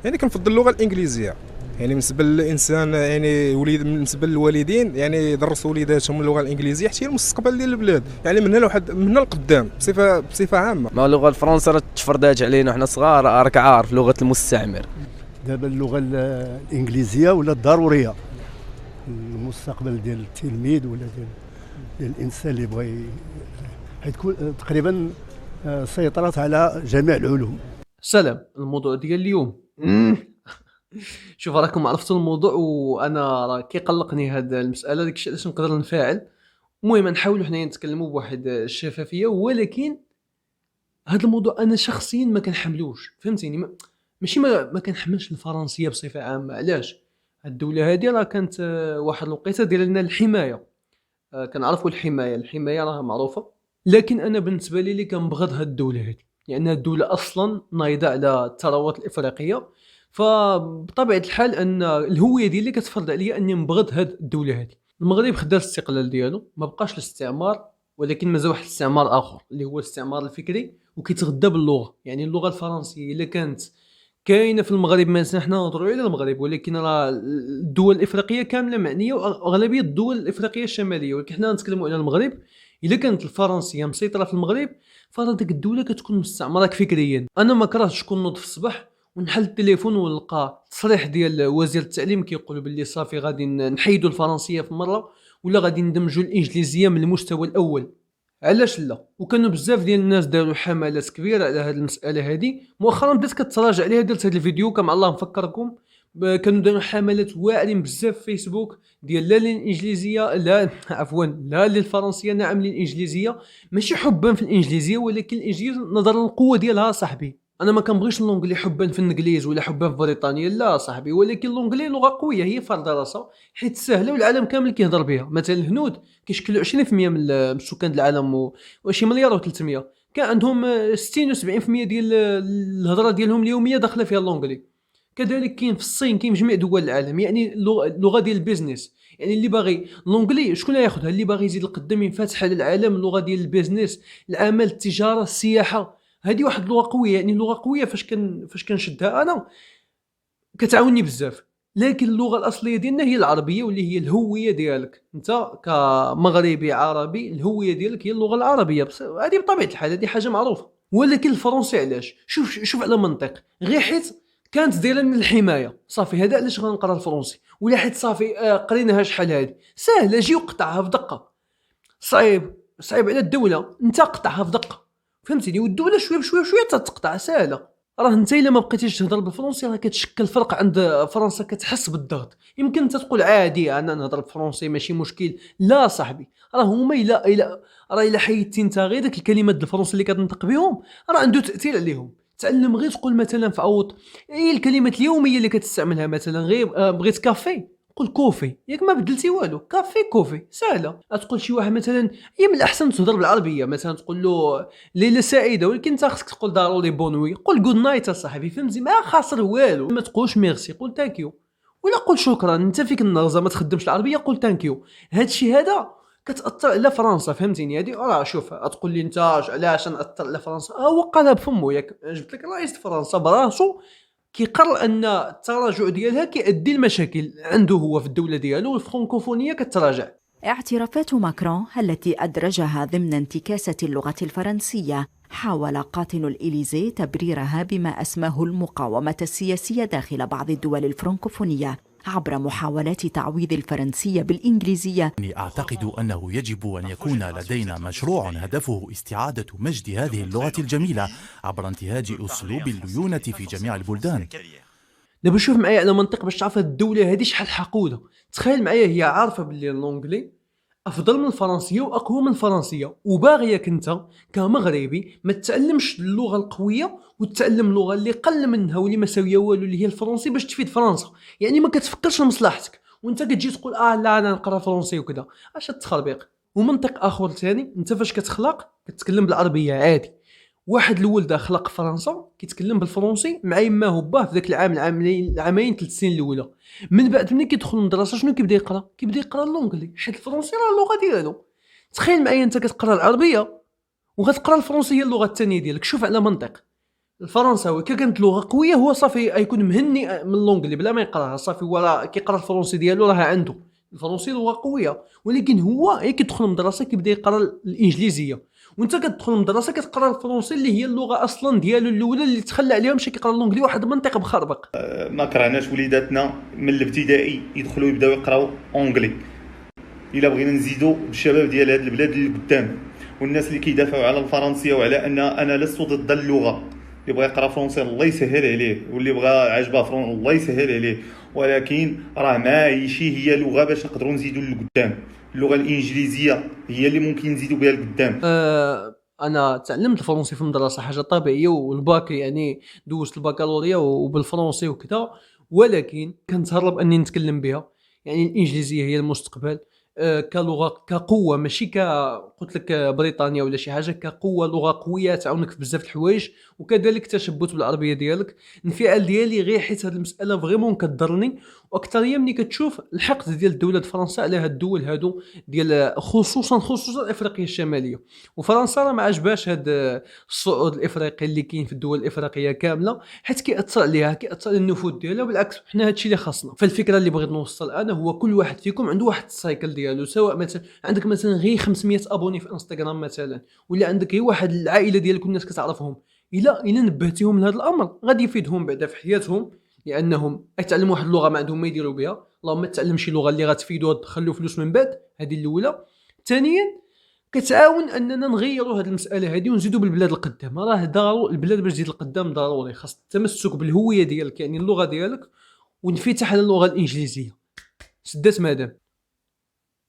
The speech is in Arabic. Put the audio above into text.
يعني كنفضل اللغه الانجليزيه. يعني بالنسبه للانسان، يعني وليد، بالنسبه للوالدين يعني يدرسوا وليداتهم اللغه الانجليزيه حتى هي المستقبل ديال البلاد، يعني من هنا لواحد من هنا لقدام بصفه عامه. ما اللغه الفرنسيه راه تفرضات علينا وحنا صغار، راك عارف لغه المستعمر. دابا اللغه الانجليزيه ولات ضروريه المستقبل ديال التلميذ ولا ديال الانسان اللي بغى، حتكون تقريبا سيطرت على جميع العلوم. سلام. الموضوع ديال اليوم شوف راكم عرفتوا الموضوع، وانا راه كيقلقني هذا المساله، داكشي علاش نقدر نفاعل. المهم نحاولوا حنايا نتكلموا بواحد الشفافيه، ولكن هذا الموضوع انا شخصيا ما كنحملوش، فهمتيني؟ ماشي ما كنحملش الفرنسيه بصفه عامه. علاش؟ الدوله هذه راه كانت واحد الوقيته دايره لنا الحمايه. كنعرفوا الحمايه راه معروفه، لكن انا بالنسبه لي اللي كنبغض هاد الدوله هذه، لان يعني الدوله اصلا نايضه على الثروات الافريقيه. فبطبيعه الحال ان الهويه ديالي كتفرض عليا اني نبغض هاد الدوله هذه. المغرب خدا الاستقلال ديالو، ما بقاش الاستعمار، ولكن مازال واحد الاستعمار اخر اللي هو الاستعمار الفكري، وكيتغذى باللغه. يعني اللغه الفرنسيه الا كانت كاينه في المغرب، مثلا حنا نهضروا على المغرب، ولكن راه الدول الافريقيه كامله معنيه، واغلبيه الدول الافريقيه الشماليه، ولكن حنا نتكلموا على المغرب. الا كانت الفرنسيه مسيطره في المغرب، فراه ديك الدوله كتكون مستعمره فكريا. انا ما كرهتش كون نوض في الصباح ونحل التليفون ونلقى تصريح ديال وزير التعليم كيقول باللي صافي غادي نحيدوا الفرنسيه في مره، ولا غادي ندمجوا الانجليزيه من المستوى الاول. علاش لا؟ وكانوا بزاف ديال الناس داروا حملات كبيره على هذه المساله هذه. مؤخرا بدات كتراجع عليها، درت هذا الفيديو كما الله نفكركم. كانوا داروا حملات واعرين بزاف في فيسبوك ديال لا للانجليزيه، لا عفوا، لا للفرنسيه، نعم للانجليزيه. ماشي حبا في الانجليزيه، ولكن الانجليزيه نظرا للقوه ديالها صاحبي. انا ما كنبغيش اللونجلي حبا في الانجليز ولا حبا في بريطانيا، لا صاحبي، ولكن اللونجلي لغه قويه، هي فرض راسها حيت سهله والعالم كامل كيهضر بها. مثلا الهنود كيشكلوا 20% من سكان العالم، وشي مليار و300، كان عندهم 60 و70% ديال الهضره ديالهم اليوميه داخله فيها اللونجلي. كذلك كاين في الصين، كاين في جميع دول العالم. يعني اللغه ديال البيزنس، يعني اللي باغي اللونجلي شكون ياخذها؟ اللي باغي يزيد القدام ينفتح على العالم، اللغه ديال البيزنس، العمل، التجاره، السياحه. هذه واحد اللغه قويه، يعني لغه قويه فاش كنشدها انا كتعاوني بزاف. لكن اللغه الاصليه ديالنا هي العربيه، واللي هي الهويه ديالك انت كمغربي عربي. الهويه ديالك هي اللغه العربيه، بس هذه بطبيعه الحال هذه حاجه معروفه. ولكن الفرنسي علاش؟ شوف على منطق، غير حيت كانت دايره من الحمايه صافي، هذا علاش غنقرا الفرنسي. ولا حيت صافي قريناها شحال هذه ساهله، جي وقطعها في دقه. صعيب على الدوله، انت قطعها في دقه، فهمتيني؟ والدوله شويه بشويه تتقطع، ساهله. راه انت الا ما بقيتيش تهضر بالفرنسي راه كتشكل فرق عند فرنسا، كتحس بالضغط. يمكن انت تقول عادي انا نهضر بالفرنسي ماشي مشكل، لا صاحبي، راه هما الا حيدتي انت غير داك الكلمات ديال الفرنسي اللي كتنطق بهم، راه عنده تاثير عليهم. تعلم غير تقول مثلا في اوط اي الكلمات اليوميه اللي كتستعملها، مثلا غير بغيت كافي قول كوفي، ياك ما بدلتي والو، كافي كوفي سهله. تقول شي واحد مثلا هي من الاحسن تهضر بالعربيه، مثلا تقول له ليله سعيده، ولكن انت خصك تقول ضروري بونوي، قول جود نايت اصاحبي، فهمتي؟ ما خاسر والو. ما تقولش ميرسي، قول ثانك ولا قول شكرا. انت فيك النغزه ما تخدمش العربيه، قول ثانك هادشي هذا كتاثر على فرنسا، فهمتيني؟ هذه راه شوف، تقول لي انت علاش ناثر على فرنسا؟ هو قالها بفمو، ياك جبت لك رئيس فرنسا براسو كيقرر ان التراجع ديالها كيؤدي لمشاكل عنده هو في الدوله ديالو، الفرنكوفونيه كتراجع. اعترافات ماكرون التي أدرجها ضمن انتكاسة اللغة الفرنسية حاول قاطن الإليزي تبريرها بما أسماه المقاومة السياسية داخل بعض الدول الفرنكوفونية عبر محاولات تعويض الفرنسية بالإنجليزية. أعتقد أنه يجب أن يكون لدينا مشروع هدفه استعادة مجد هذه اللغة الجميلة عبر انتهاج أسلوب الليونة في جميع البلدان. دابا شوف معايا على منطق باش تعرف الدوله هذه شحال حقوده. تخيل معايا هي عارفه باللي اللونجلي افضل من الفرنسيه واقوى من الفرنسيه، وباغيك انت كمغربي ما تتعلمش اللغه القويه وتتعلم اللغه اللي قل منها واللي ما ساويه والو اللي هي الفرنسي باش تفيد فرنسا. يعني ما كتفكرش لمصلحتك، وانت كتجي تقول لا انا نقرا فرنسي وكذا، اش التخربيق. ومنطق اخر ثاني، انت فاش كتخلق كتكلم بالعربيه عادي. واحد الولد خلق في فرنسا كيتكلم بالفرنسي مع يماه وباه في ذاك العامين 3 سنين الاولى. من بعد ملي كيدخل للمدرسه شنو كيبدا يقرا؟ كيبدا يقرا اللونجلي، حيت الفرنسي راه اللغه ديالو. تخيل معايا انت كتقرا العربيه وغتقرا الفرنسيه اللغه الثانيه ديالك، شوف على منطق. الفرنساوي كانت لغه قويه هو صافي يكون مهني من اللونجلي بلا ما يقراها صافي، ولا كيقرا الفرنسي ديالو راه عنده الفرنسي لغه قويه. ولكن هو كيدخل المدرسه كيبدا يقرا الانجليزيه، وانت كتدخل المدرسه كتقرا الفرنسي اللي هي اللغه اصلا ديالو الاولى اللي تخلى عليها مشى كيقرا اللونجلي واحد المنطق مخربق. ما كرهناش وليداتنا من الابتدائي يدخلوا يبداو يقراو اونجلي. الا بغينا نزيدوا بالشباب ديال هذه البلاد اللي قدام والناس اللي كيدافعوا على الفرنسيه وعلى ان انا لست ضد اللغه، اللي بغى يقرا فرونسي الله يسهل عليه، واللي بغى عجبه فرون الله يسهل عليه، ولكن راه ماشي هي لغه باش نقدروا نزيدوا لقدام. اللغه الانجليزيه هي اللي ممكن نزيدوا بها لقدام. انا تعلمت الفرنسي في المدرسه حاجه طبيعيه، والباك يعني دوزت البكالوريا وبالفرنسي وكذا، ولكن كنتهرب اني نتكلم بها. يعني الانجليزيه هي المستقبل كلغه كقوه، ماشي قلت لك بريطانيا ولا شي حاجه، كقوه لغه قويه تعاونك في بزاف الحوايج، وكذلك تشبت بالعربيه ديالك. الانفعال ديالي غير حيت هذه المساله فريمون كضرني، واكثر هي ملي كتشوف الحقد ديال دوله فرنسا على هاد الدول هادو ديال خصوصا افريقيا الشماليه. وفرنسا راه ما عجباش هاد الصعود الافريقي اللي كاين في الدول الافريقيه كامله، حيت كيأثر عليها، كيأثر على النفوذ ديالها. بالعكس حنا هادشي اللي خاصنا. فالفكره اللي بغيت نوصل انا هو كل واحد فيكم عنده واحد السايكل ديالو، سواء مثلا عندك مثلا غير 500 ابوني في انستغرام مثلا، ولا عندك غير واحد العائله ديالك الناس كتعرفهم، الا نبهتيهم لهذا الامر غادي يفيدهم بعدا في حياتهم، لانهم يتعلموا واحد اللغه ما عندهم ما يديروا بها. اللهم تعلم شي لغه اللي غتفيدو تدخلوا فلوس من بعد، هذه الاولى. ثانيا كتعاون اننا نغيروا هذه المساله هذه ونزيدوا بالبلاد القدام. راه ضروري البلاد باش تزيد القدام ضروري خاص التمسك بالهويه ديالك، يعني اللغه ديالك، وانفتاح على اللغه الانجليزيه. سدات مادام